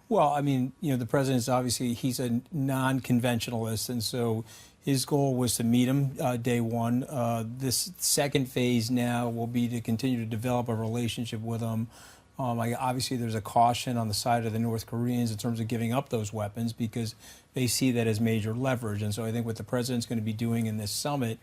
Well, I mean, the president's obviously, he's a non-conventionalist, and so his goal was to meet him day one. This second phase now will be to continue to develop a relationship with him. Obviously, there's a caution on the side of the North Koreans in terms of giving up those weapons because they see that as major leverage. And so I think what the president's going to be doing in this summit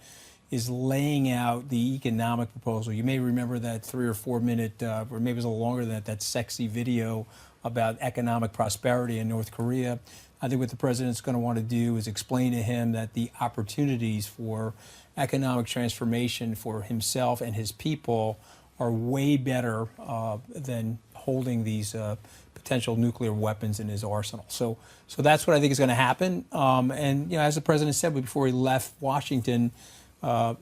is laying out the economic proposal. You may remember that 3 or 4 minute, or maybe it was a little longer than that sexy video about economic prosperity in North Korea. I think what the president's going to want to do is explain to him that the opportunities for economic transformation for himself and his people are way better than holding these potential nuclear weapons in his arsenal. So that's what I think is going to happen. And as the president said before he left Washington,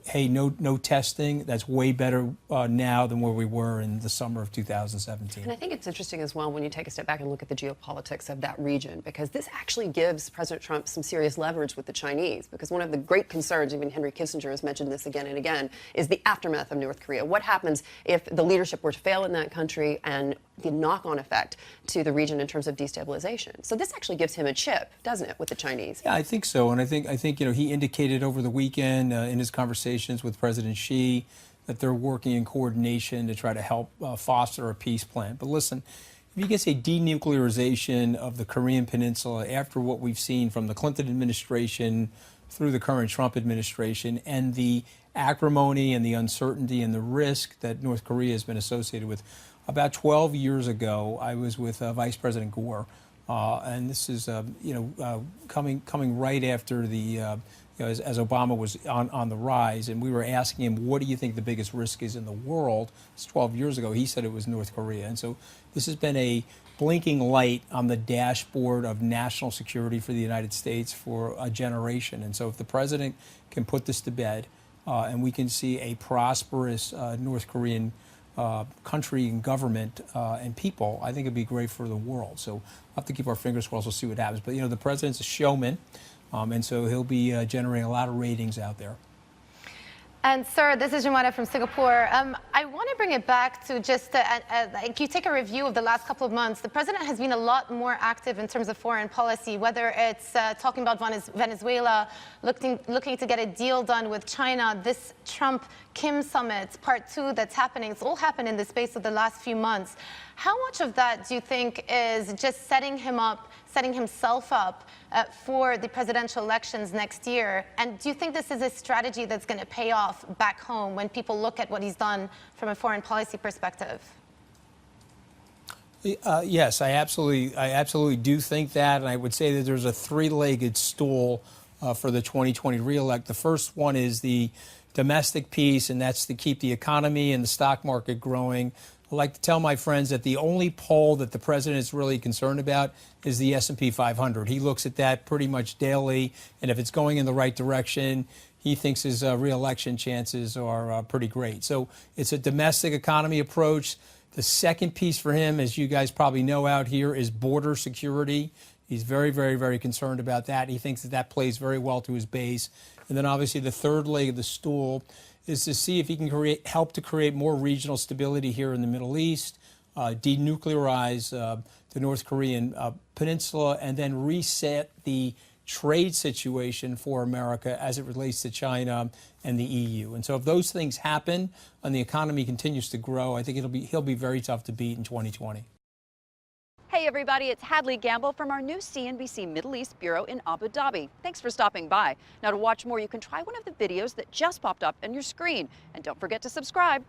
hey, no testing. That's way better now than where we were in the summer of 2017. And I think it's interesting as well when you take a step back and look at the geopolitics of that region, because this actually gives President Trump some serious leverage with the Chinese. Because one of the great concerns, even Henry Kissinger has mentioned this again and again, is the aftermath of North Korea. What happens if the leadership were to fail in that country and the knock-on effect to the region in terms of destabilization? So this actually gives him a chip, doesn't it, with the Chinese? Yeah, I think so. And I think he indicated over the weekend in his conversations with President Xi that they're working in coordination to try to help foster a peace plan. But listen, if you can say denuclearization of the Korean Peninsula after what we've seen from the Clinton administration through the current Trump administration and the acrimony and the uncertainty and the risk that North Korea has been associated with. About 12 years ago, I was with Vice President Gore, and this is coming right after the as Obama was on the rise, and we were asking him, what do you think the biggest risk is in the world? It's 12 years ago. He said it was North Korea. And so this has been a blinking light on the dashboard of national security for the United States for a generation. And so if the president can put this to bed and we can see a prosperous North Korean country and government and people, I think it'd be great for the world. So we'll have to keep our fingers crossed. We'll see what happens. But, the president's a showman. And so he'll be generating a lot of ratings out there. And sir, this is Jumana from Singapore. I want to bring it back to just like you take a review of the last couple of months. The president has been a lot more active in terms of foreign policy, whether it's talking about Venezuela, looking to get a deal done with China, this Trump-Kim summit, part 2 that's happening. It's all happened in the space of the last few months. How much of that do you think is just setting himself up for the presidential elections next year? And do you think this is a strategy that's going to pay off back home when people look at what he's done from a foreign policy perspective? Yes, I absolutely do think that. And I would say that there's a three-legged stool for the 2020 reelect. The first one is the domestic piece, and that's to keep the economy and the stock market growing. I like to tell my friends that the only poll that the president is really concerned about is the S&P 500. He looks at that pretty much daily, and if it's going in the right direction, he thinks his re-election chances are pretty great. So it's a domestic economy approach. The second piece for him, as you guys probably know out here, is border security. He's very, very, very concerned about that. He thinks that plays very well to his base. And then obviously the third leg of the stool is to see if he can help to create more regional stability here in the Middle East, denuclearize the North Korean peninsula, and then reset the trade situation for America as it relates to China and the EU. And so if those things happen and the economy continues to grow, I think he'll be very tough to beat in 2020. Hey everybody, it's Hadley Gamble from our new CNBC Middle East Bureau in Abu Dhabi. Thanks for stopping by. Now to watch more, you can try one of the videos that just popped up on your screen. And don't forget to subscribe.